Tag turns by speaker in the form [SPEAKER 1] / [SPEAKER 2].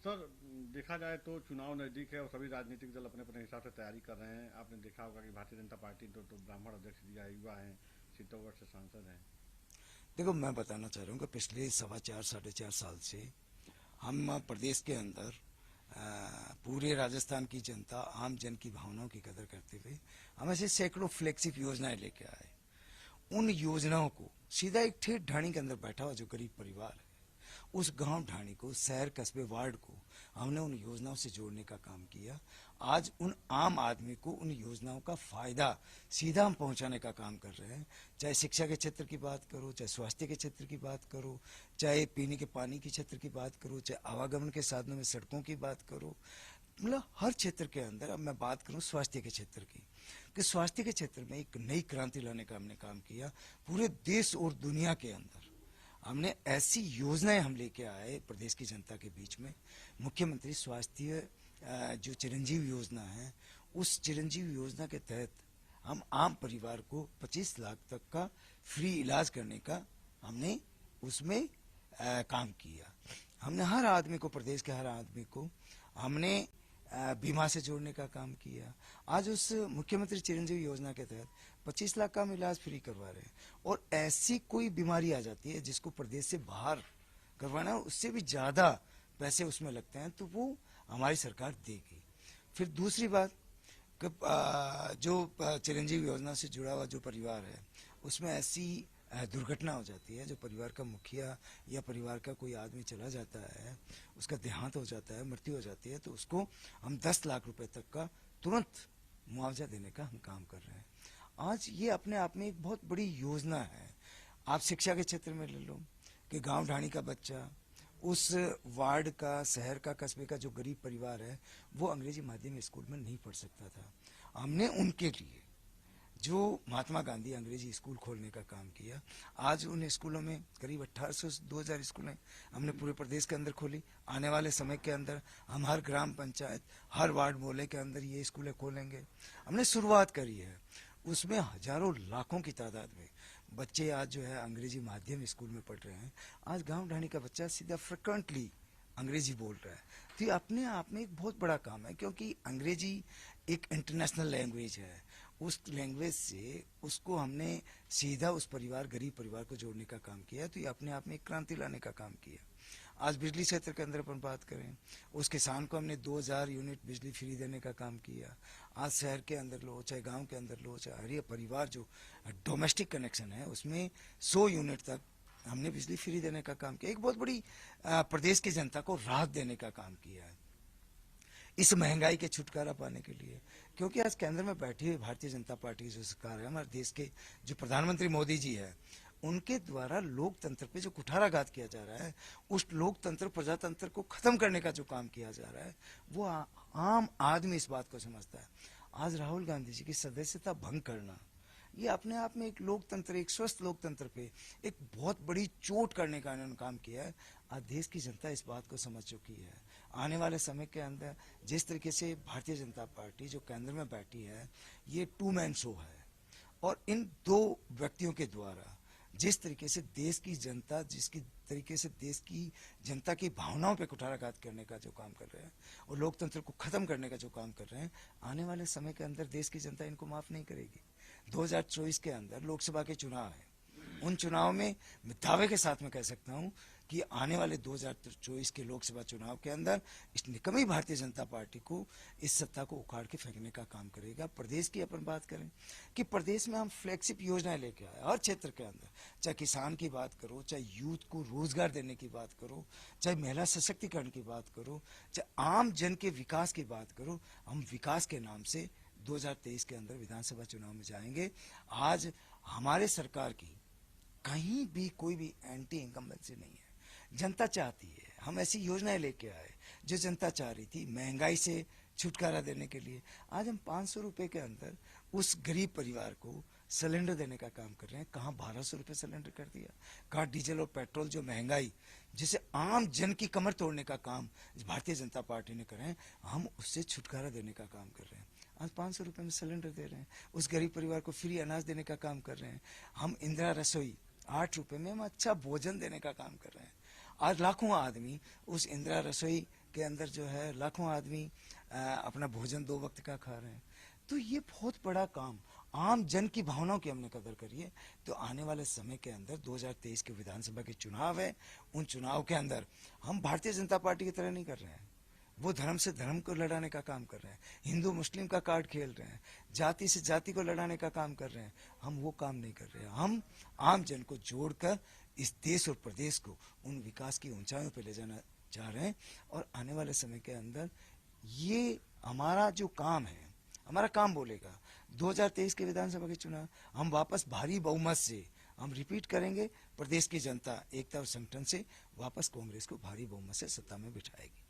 [SPEAKER 1] Sir, देखा जाए तो चुनाव नज़दीक है और सभी राजनीतिक दल अपने अपने हिसाब से तैयारी कर रहे हैं। आपने देखा होगा कि भारतीय जनता पार्टी तो ब्राह्मण अध्यक्ष दिया है, युवा हैं, सीतोगढ़ से सांसद हैं।
[SPEAKER 2] देखो, मैं बताना चाह रहा हूँ कि पिछले सवा चार साढ़े चार साल से हम प्रदेश के अंदर पूरे राजस्थान की जनता, आम जन की भावनाओं की कदर करते हुए हम ऐसे सैकड़ों फ्लैगशिप योजनाएं लेके आए। उन योजनाओं को सीधा एक ठेठ ढाणी के अंदर बैठा हुआ जो गरीब परिवार है, उस गांव ढाणी को, शहर कस्बे वार्ड को हमने उन योजनाओं से जोड़ने का काम किया। आज उन आम आदमी को उन योजनाओं का फायदा सीधा हम पहुंचाने का काम कर रहे हैं। चाहे शिक्षा के क्षेत्र की बात करो, चाहे स्वास्थ्य के क्षेत्र की बात करो, चाहे पीने के पानी के क्षेत्र की बात करो, चाहे आवागमन के साधनों में सड़कों की बात करो, मतलब हर क्षेत्र के अंदर। अब मैं बात करूं स्वास्थ्य के क्षेत्र की, कि स्वास्थ्य के क्षेत्र में एक नई क्रांति लाने का हमने काम किया। पूरे देश और दुनिया के अंदर हमने ऐसी योजनाएं हम लेके आए प्रदेश की जनता के बीच में। मुख्यमंत्री स्वास्थ्य जो चिरंजीव योजना है, उस चिरंजीव योजना के तहत हम आम परिवार को 25 लाख तक का फ्री इलाज करने का हमने उसमें काम किया। हमने हर आदमी को, प्रदेश के हर आदमी को हमने बीमा से जोड़ने का काम किया। आज उस मुख्यमंत्री चिरंजीवी योजना के तहत 25 लाख का हम इलाज फ्री करवा रहे हैं। और ऐसी कोई बीमारी आ जाती है जिसको प्रदेश से बाहर करवाना है, उससे भी ज्यादा पैसे उसमें लगते हैं, तो वो हमारी सरकार देगी। फिर दूसरी बात, जो चिरंजीवी योजना से जुड़ा हुआ जो परिवार है, उसमें ऐसी दुर्घटना हो जाती है, जो परिवार का मुखिया या परिवार का कोई आदमी चला जाता है, उसका देहांत हो जाता है, मृत्यु हो जाती है, तो उसको हम 10 लाख रुपए तक का तुरंत मुआवजा देने का हम काम कर रहे हैं। आज ये अपने आप में एक बहुत बड़ी योजना है। आप शिक्षा के क्षेत्र में ले लो, कि गांव ढाणी का बच्चा, उस वार्ड का, शहर का, कस्बे का जो गरीब परिवार है, वो अंग्रेजी माध्यम स्कूल में नहीं पढ़ सकता था। हमने उनके लिए जो महात्मा गांधी अंग्रेजी स्कूल खोलने का काम किया। आज उन स्कूलों में करीब 1800 से 2000 स्कूलें हमने पूरे प्रदेश के अंदर खोली। आने वाले समय के अंदर हम हर ग्राम पंचायत, हर वार्ड मोहल्ले के अंदर ये स्कूलें खोलेंगे। हमने शुरुआत करी है। उसमें हजारों लाखों की तादाद में बच्चे आज जो है अंग्रेजी माध्यम स्कूल में पढ़ रहे हैं। आज गांव ढाणी का बच्चा सीधा फ्रिक्वेंटली अंग्रेजी बोल रहा है। तो ये अपने आप में एक बहुत बड़ा काम है, क्योंकि अंग्रेजी एक इंटरनेशनल लैंग्वेज है। उस लैंग्वेज से उसको हमने सीधा उस परिवार, गरीब परिवार को जोड़ने का काम किया। तो ये अपने आप में एक क्रांति लाने का काम किया। आज बिजली क्षेत्र के अंदर अपन बात करें, उस किसान को हमने 2000 यूनिट बिजली फ्री देने का काम किया। आज शहर के अंदर लो, चाहे गांव के अंदर लो, चाहे हर परिवार जो डोमेस्टिक कनेक्शन है, उसमें 100 यूनिट तक हमने बिजली फ्री देने का काम किया। एक बहुत बड़ी प्रदेश की जनता को राहत देने का काम किया है इस महंगाई के छुटकारा पाने के लिए। क्योंकि आज केंद्र में बैठी हुई भारतीय जनता पार्टी की जो सरकार है, हमारे देश के जो प्रधानमंत्री मोदी जी है, उनके द्वारा लोकतंत्र पे जो कुठाराघात किया जा रहा है, उस लोकतंत्र, प्रजातंत्र को खत्म करने का जो काम किया जा रहा है, वो आम आदमी इस बात को समझता है। आज राहुल गांधी जी की सदस्यता भंग करना, ये अपने आप में एक लोकतंत्र, एक स्वस्थ लोकतंत्र पे एक बहुत बड़ी चोट करने का इन्होंने काम किया है। आज देश की जनता इस बात को समझ चुकी है। आने वाले समय के अंदर जिस तरीके से भारतीय जनता पार्टी जो केंद्र में बैठी है, ये 2 मैन शो है। और इन 2 व्यक्तियों के द्वारा जिस तरीके से देश की जनता, जिसकी तरीके से देश की जनता की भावनाओं पे कुठाराघात करने का जो काम कर रहे हैं और लोकतंत्र को खत्म करने का जो काम कर रहे हैं, आने वाले समय के अंदर देश की जनता इनको माफ नहीं करेगी। 2024 के अंदर लोकसभा के चुनाव है। उन चुनाव में मैं दावे के साथ में कह सकता हूं कि आने वाले 2024 के लोकसभा चुनाव के अंदर इस निकम्मी भारतीय जनता पार्टी को इस सत्ता को उखाड़ के फेंकने का काम करेगा। प्रदेश की अपन बात करें कि प्रदेश में हम फ्लैगशिप योजनाएं लेके आए हर क्षेत्र के अंदर। चाहे किसान की बात करो, चाहे यूथ को रोजगार देने की बात करो, चाहे महिला सशक्तिकरण की बात करो, चाहे आम जन के विकास की बात करो, हम विकास के नाम से 2023 के अंदर विधानसभा चुनाव में जाएंगे। आज हमारे सरकार की कहीं भी कोई भी एंटी इनकम्बेंसी नहीं है। जनता चाहती है, हम ऐसी योजनाएं लेके आए जो जनता चाह रही थी, महंगाई से छुटकारा देने के लिए। आज हम 500 रुपए के अंदर उस गरीब परिवार को सिलेंडर देने का काम कर रहे हैं। कहाँ 1200 रुपए सिलेंडर कर दिया, कहाँ डीजल और पेट्रोल जो महंगाई जिसे आम जन की कमर तोड़ने का काम भारतीय जनता पार्टी ने करे हैं, हम उससे छुटकारा देने का काम कर रहे हैं। आज 500 रुपए में सिलेंडर दे रहे हैं, उस गरीब परिवार को फ्री अनाज देने का काम कर रहे हैं। हम इंदिरा रसोई 8 रुपए में हम अच्छा भोजन देने का काम कर रहे हैं। आज लाखों आदमी उस इंदिरा रसोई के अंदर जो है लाखों आदमी अपना भोजन 2 वक्त का खा रहे हैं। तो ये बहुत बड़ा काम, आम जन की भावनाओं की हमने कदर करी है। तो आने वाले समय के अंदर 2023 के विधानसभा के चुनाव है, उन चुनाव के अंदर हम भारतीय जनता पार्टी की तरह नहीं कर रहे हैं। वो धर्म से धर्म को लड़ाने का काम कर रहे हैं, हिंदू मुस्लिम का कार्ड खेल रहे हैं, जाति से जाति को लड़ाने का काम कर रहे हैं। हम वो काम नहीं कर रहे हैं। हम आम जन को जोड़कर इस देश और प्रदेश को उन विकास की ऊंचाइयों पर ले जाना चाह रहे हैं। और आने वाले समय के अंदर ये हमारा जो काम है, हमारा काम बोलेगा। 2023 के विधानसभा के चुनाव हम वापस भारी बहुमत से हम रिपीट करेंगे। प्रदेश की जनता एकता और संगठन से वापस कांग्रेस को भारी बहुमत से सत्ता में बिठाएगी।